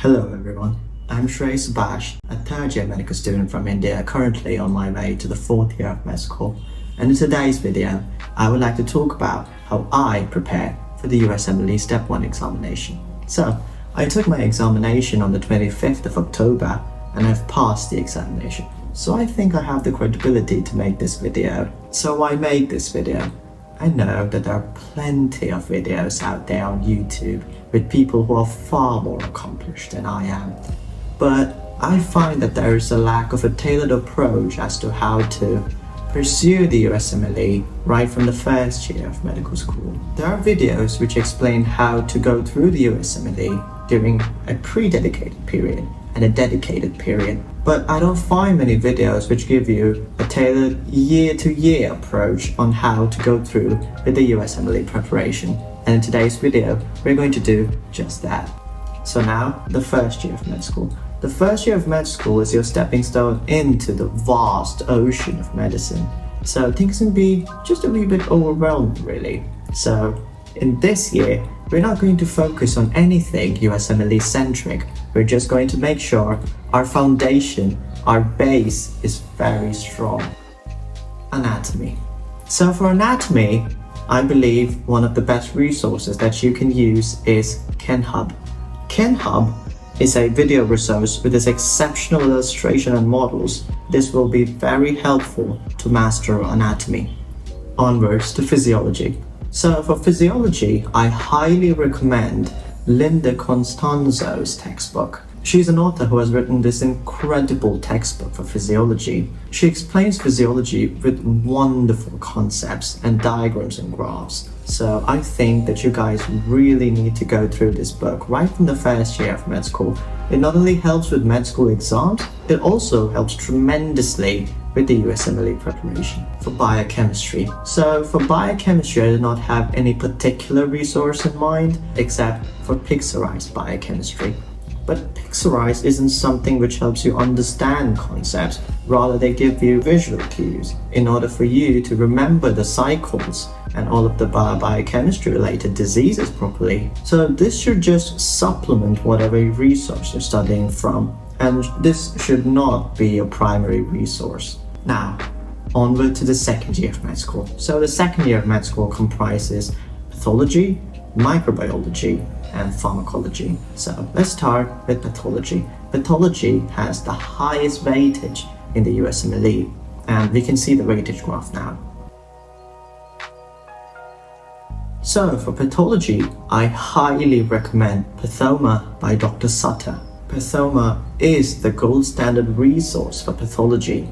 Hello everyone, I'm Shrey Subhash, a third-year medical student from India currently on my way to the fourth year of med school. And in today's video, I would like to talk about how I prepared for the USMLE Step 1 examination. So, I took my examination on the 25th of October and I've passed the examination. So I think I have the credibility to make this video. So why make this video? I know that there are plenty of videos out there on YouTube with people who are far more accomplished than I am. But I find that there is a lack of a tailored approach as to how to pursue the USMLE right from the first year of medical school. There are videos which explain how to go through the USMLE during a pre-dedicated period and a dedicated period. But I don't find many videos which give you a tailored year-to-year approach on how to go through with the USMLE preparation. And in today's video, we're going to do just that. So now, the first year of med school. The first year of med school is your stepping stone into the vast ocean of medicine. So things can be just a wee bit overwhelmed, really. So in this year, we're not going to focus on anything USMLE centric. We're just going to make sure our foundation, our base is very strong. Anatomy. So for anatomy, I believe one of the best resources that you can use is KenHub. KenHub is a video resource with its exceptional illustration and models. This will be very helpful to master anatomy. Onwards to physiology. So for physiology, I highly recommend Linda Constanzo's textbook. She's an author who has written this incredible textbook for physiology. She explains physiology with wonderful concepts and diagrams and graphs. So I think that you guys really need to go through this book right from the first year of med school. It not only helps with med school exams, it also helps tremendously with the USMLE preparation. For biochemistry. So for biochemistry, I do not have any particular resource in mind except for pixelized biochemistry. But pixelized isn't something which helps you understand concepts, rather they give you visual cues in order for you to remember the cycles and all of the biochemistry related diseases properly. So this should just supplement whatever resource you're studying from, and this should not be your primary resource. Now, onward to the second year of med school. So the second year of med school comprises pathology, microbiology, and pharmacology. So let's start with pathology. Pathology has the highest weightage in the USMLE, and we can see the weightage graph now. So for pathology, I highly recommend Pathoma by Dr. Sutter. Pathoma is the gold standard resource for pathology.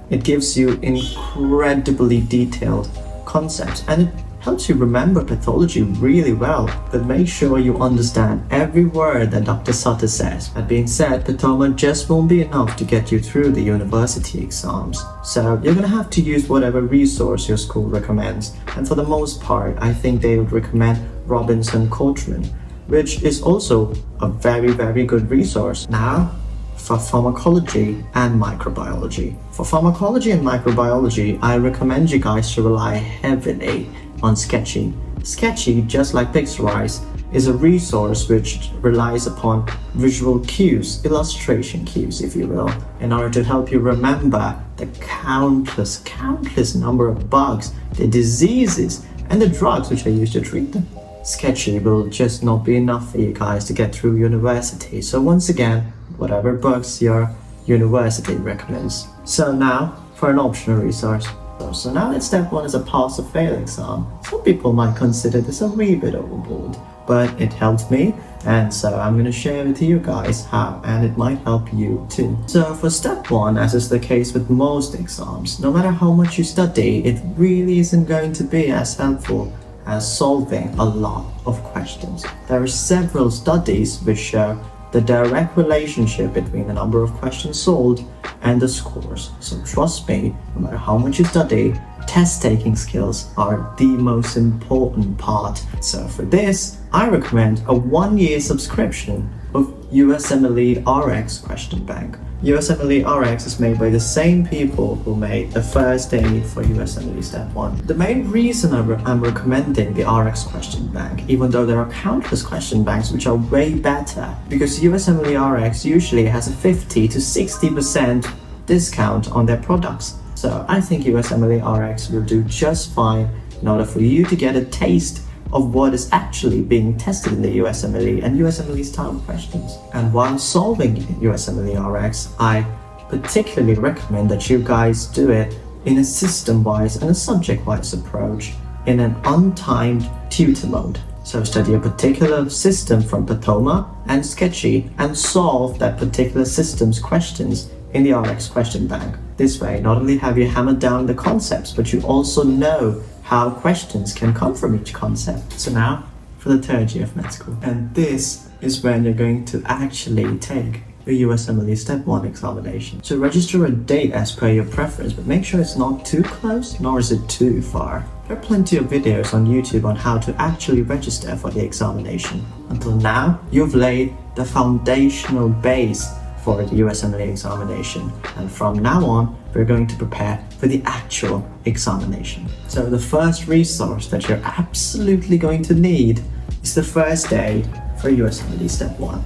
It gives you incredibly detailed concepts and it helps you remember pathology really well, but make sure you understand every word that Dr. Sutter says. That being said, Pathoma just won't be enough to get you through the university exams. So you're gonna have to use whatever resource your school recommends. And for the most part, I think they would recommend Robinson-Coleman, which is also a very good resource. Now, for pharmacology and microbiology. For pharmacology and microbiology, I recommend you guys to rely heavily on Sketchy. Sketchy, just like Pixelrise, is a resource which relies upon visual cues, illustration cues if you will, in order to help you remember the countless number of bugs, the diseases, and the drugs which are used to treat them. Sketchy will just not be enough for you guys to get through university. So once again, whatever books your university recommends. So now for an optional resource. So now that step 1 is a pass or fail exam, some people might consider this a wee bit overboard, but it helped me, and so I'm going to share with you guys how, and it might help you too. So for step 1, as is the case with most exams, no matter how much you study, it really isn't going to be as helpful as solving a lot of questions. There are several studies which show the direct relationship between the number of questions solved and the scores. So trust me, no matter how much you study, test-taking skills are the most important part. So for this, I recommend a 1-year subscription of USMLE RX Question Bank. USMLE RX is made by the same people who made the first aid for USMLE Step 1. The main reason I'm recommending the RX question bank, even though there are countless question banks which are way better, because USMLE RX usually has a 50 to 60% discount on their products. So I think USMLE RX will do just fine in order for you to get a taste of what is actually being tested in the USMLE and USMLE style questions. And while solving USMLE RX, I particularly recommend that you guys do it in a system-wise and a subject-wise approach in an untimed tutor mode. So study a particular system from Pathoma and Sketchy and solve that particular system's questions in the RX question bank. This way, not only have you hammered down the concepts, but you also know how questions can come from each concept. So now, for the third year of med school. And this is when you're going to actually take the USMLE Step 1 examination. So register a date as per your preference, but make sure it's not too close, nor is it too far. There are plenty of videos on YouTube on how to actually register for the examination. Until now, you've laid the foundational base for the USMLE examination, and from now on we're going to prepare for the actual examination. So the first resource that you're absolutely going to need is the first aid for USMLE Step 1.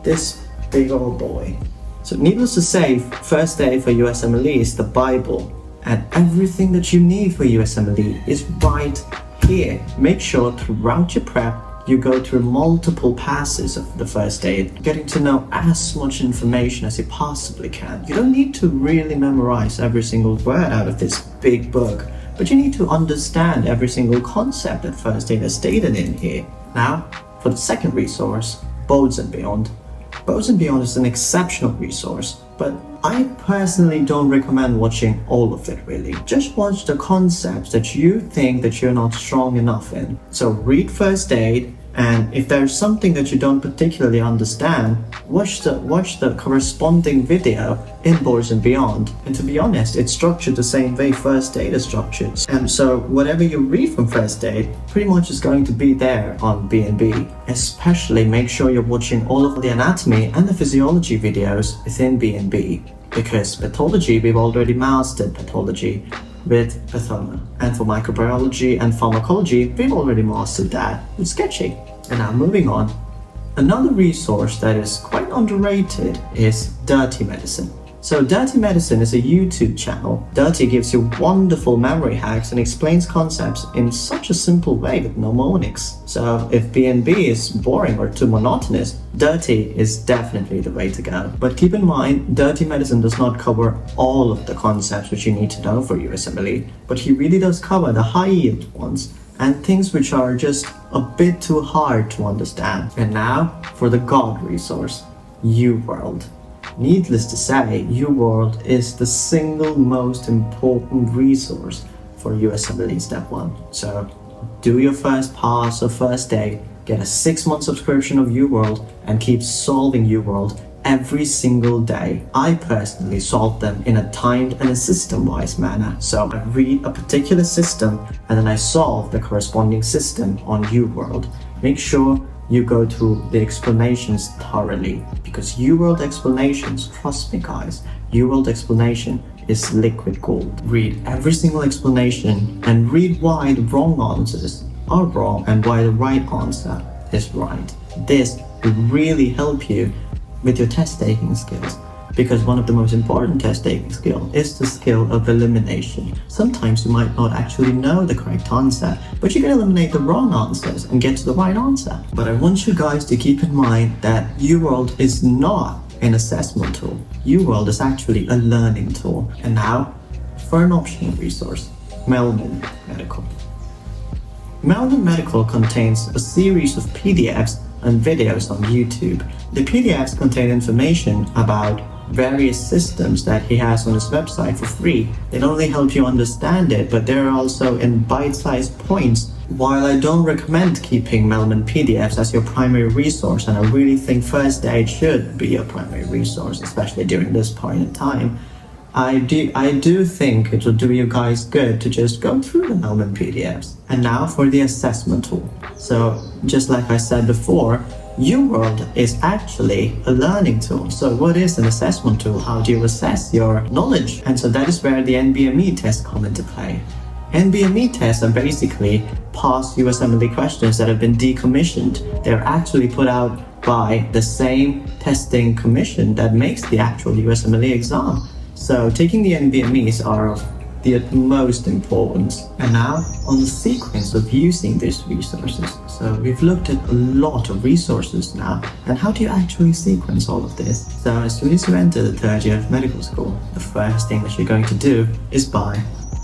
This big old boy. So needless to say, first aid for USMLE is the Bible, and everything that you need for USMLE is right here. Make sure throughout your prep you go through multiple passes of the first aid, getting to know as much information as you possibly can. You don't need to really memorize every single word out of this big book, but you need to understand every single concept that first aid is stated in here. Now, for the second resource, Boards and Beyond. Boards and Beyond is an exceptional resource, but I personally don't recommend watching all of it really. Just watch the concepts that you think that you're not strong enough in. So read first aid, and if there's something that you don't particularly understand, watch the corresponding video in Boards and Beyond. And to be honest, it's structured the same way first aid is structured. And so whatever you read from first aid pretty much is going to be there on B&B. Especially make sure you're watching all of the anatomy and the physiology videos within B&B. Because pathology, we've already mastered pathology with Pathoma. And for microbiology and pharmacology, we've already mastered that with Sketchy. And now moving on, another resource that is quite underrated is Dirty Medicine. So Dirty Medicine is a YouTube channel. Dirty gives you wonderful memory hacks and explains concepts in such a simple way with mnemonics. So if B&B is boring or too monotonous, Dirty is definitely the way to go. But keep in mind, Dirty Medicine does not cover all of the concepts which you need to know for USMLE, but he really does cover the high-yield ones and things which are just a bit too hard to understand. And now for the God resource, UWorld. Needless to say, UWorld is the single most important resource for USMLE Step 1. So do your first pass or first aid, get a 6-month subscription of UWorld, and keep solving UWorld every single day. I personally solve them in a timed and a system-wise manner. So I read a particular system and then I solve the corresponding system on UWorld. Make sure you go through the explanations thoroughly, because UWorld explanations, trust me guys, UWorld explanation is liquid gold. Read every single explanation and read why the wrong answers are wrong and why the right answer is right. This will really help you with your test taking skills, because one of the most important test taking skills is the skill of elimination. Sometimes you might not actually know the correct answer, but you can eliminate the wrong answers and get to the right answer. But I want you guys to keep in mind that UWorld is not an assessment tool. UWorld is actually a learning tool. And now for an optional resource, Melvin Medical. Melvin Medical contains a series of PDFs and videos on YouTube. The PDFs contain information about various systems that he has on his website for free. They not only help you understand it, but they're also in bite-sized points. While I don't recommend keeping Melman PDFs as your primary resource, and I really think first aid should be your primary resource, especially during this point in time, I do think it will do you guys good to just go through the Melman PDFs. And now for the assessment tool. So just like I said before, UWorld is actually a learning tool. So what is an assessment tool? How do you assess your knowledge? And so that is where the NBME tests come into play. NBME tests are basically past USMLE questions that have been decommissioned. They're actually put out by the same testing commission that makes the actual USMLE exam. So taking the NBMEs are of the utmost importance. And now on the sequence of using these resources. So we've looked at a lot of resources now, and how do you actually sequence all of this? So as soon as you enter the third year of medical school, the first thing that you're going to do is buy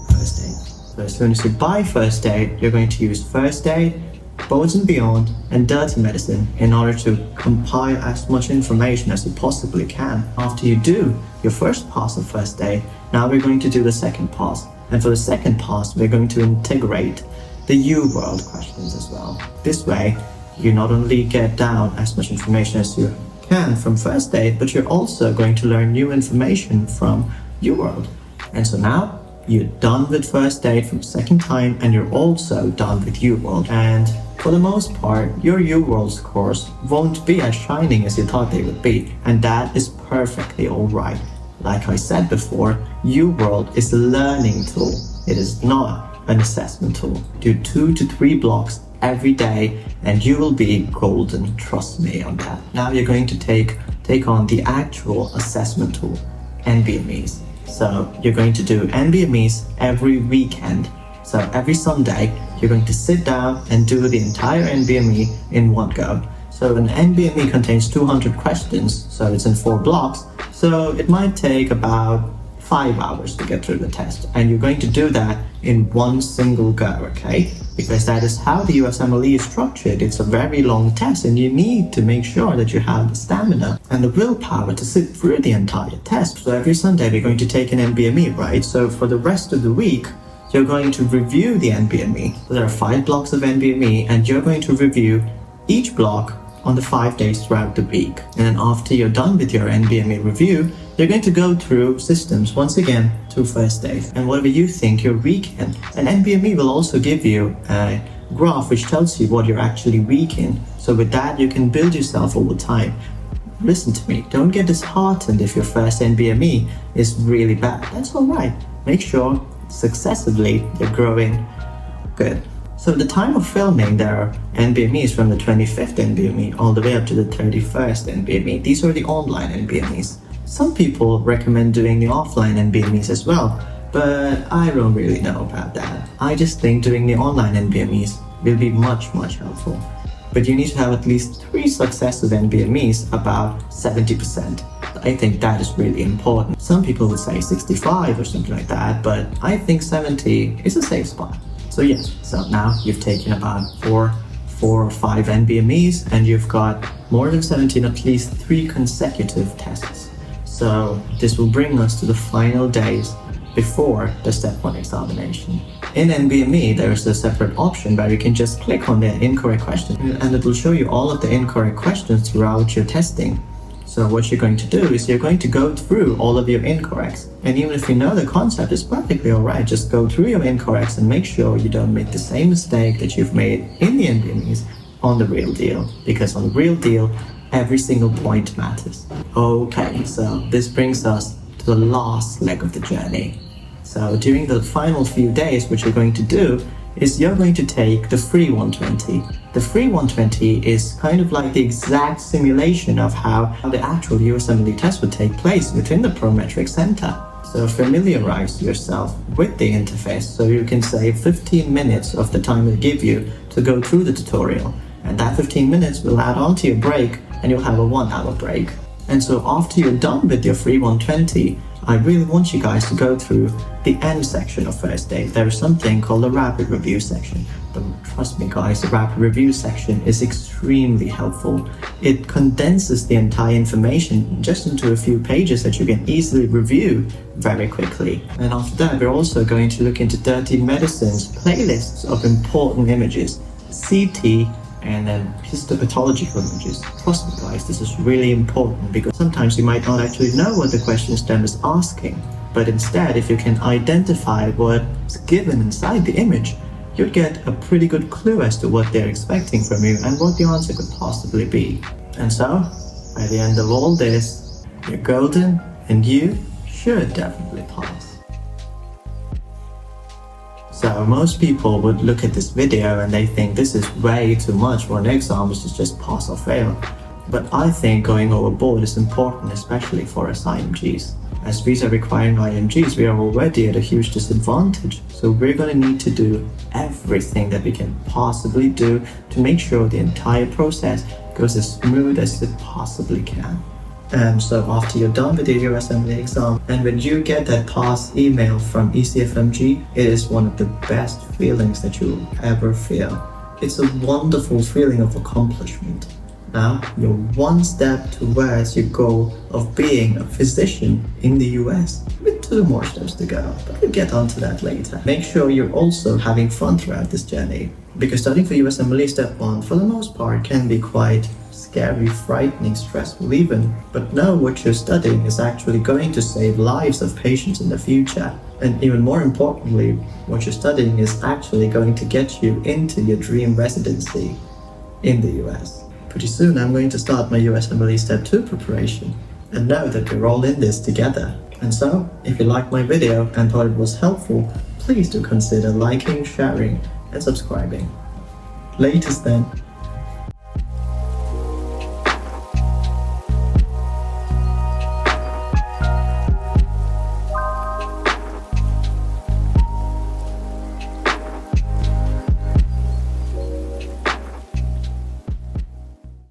first aid. So as soon as you buy first aid, you're going to use first aid, boards and beyond, and dirty medicine in order to compile as much information as you possibly can. After you do your first pass of first aid, now we're going to do the second pass. And for the second pass, we're going to integrate the UWorld questions as well. This way, you not only get down as much information as you can from first aid, but you're also going to learn new information from UWorld. And so now, you're done with first aid from second time, and you're also done with UWorld. And for the most part, your UWorld scores won't be as shining as you thought they would be, and that is perfectly alright. Like I said before, UWorld is a learning tool. It is not an assessment tool. Do 2 to 3 blocks every day and you will be golden, trust me on that. Now you're going to take on the actual assessment tool, NBMEs. So you're going to do NBMEs every weekend. So every Sunday, you're going to sit down and do the entire NBME in one go. So an NBME contains 200 questions, so it's in 4 blocks. So it might take about 5 hours to get through the test. And you're going to do that in one single go, okay? Because that is how the USMLE is structured. It's a very long test, and you need to make sure that you have the stamina and the willpower to sit through the entire test. So every Sunday, we're going to take an NBME, right? So for the rest of the week, you're going to review the NBME. There are 5 blocks of NBME, and you're going to review each block on the 5 days throughout the week. And then after you're done with your NBME review, you're going to go through systems once again through first aid. And whatever you think you're weak in, an NBME will also give you a graph which tells you what you're actually weak in. So with that, you can build yourself over time. Listen to me, don't get disheartened if your first NBME is really bad. That's alright. Make sure successively you're growing good. So at the time of filming, there are NBMEs from the 25th NBME all the way up to the 31st NBME. These are the online NBMEs. Some people recommend doing the offline NBMEs as well, but I don't really know about that. I just think doing the online NBMEs will be much helpful. But you need to have at least 3 successive NBMEs, about 70%. I think that is really important. Some people would say 65 or something like that, but I think 70 is a safe spot. So yes, so now you've taken about 4 or 5 NBMEs, and you've got more than 17, at least 3 consecutive tests. So this will bring us to the final days before the Step 1 examination. In NBME, there is a separate option where you can just click on the incorrect question, and it will show you all of the incorrect questions throughout your testing. So what you're going to do is you're going to go through all of your incorrects. And even if you know the concept, it's perfectly alright. Just go through your incorrects and make sure you don't make the same mistake that you've made in the NBMEs on the real deal. Because on the real deal, every single point matters. Okay, so this brings us to the last leg of the journey. So during the final few days, what you're going to do is you're going to take the free 120. The free 120 is kind of like the exact simulation of how the actual USMLE test would take place within the Prometric Center. So familiarize yourself with the interface so you can save 15 minutes of the time they give you to go through the tutorial. And that 15 minutes will add on to your break, and you'll have a 1-hour break. And so after you're done with your free 120, I really want you guys to go through the end section of first aid. There is something called the rapid review section. But trust me guys, the rapid review section is extremely helpful. It condenses the entire information just into a few pages that you can easily review very quickly. And after that, we're also going to look into Dirty Medicine's playlists of important images, CT, and then histopathological images. Trust me guys, this is really important because sometimes you might not actually know what the question stem is asking. But instead, if you can identify what's given inside the image, you'd get a pretty good clue as to what they're expecting from you and what the answer could possibly be. And so, by the end of all this, you're golden and you should definitely pass. So most people would look at this video and they think this is way too much for an exam, which is just pass or fail. But I think going overboard is important, especially for us IMGs. As visa requiring IMGs, we are already at a huge disadvantage. So we're going to need to do everything that we can possibly do to make sure the entire process goes as smooth as it possibly can. And so after you're done with your USMLE exam, and when you get that pass email from ECFMG, it is one of the best feelings that you'll ever feel. It's a wonderful feeling of accomplishment. Now, you're one step towards your goal of being a physician in the US, with 2 more steps to go, but we'll get onto that later. Make sure you're also having fun throughout this journey, because studying for USMLE Step 1 for the most part can be quite scary, frightening, stressful even, but know what you're studying is actually going to save lives of patients in the future. And even more importantly, what you're studying is actually going to get you into your dream residency in the US. Pretty soon I'm going to start my USMLE Step 2 preparation, and know that we're all in this together. And so, if you liked my video and thought it was helpful, please do consider liking, sharing and subscribing. Latest then.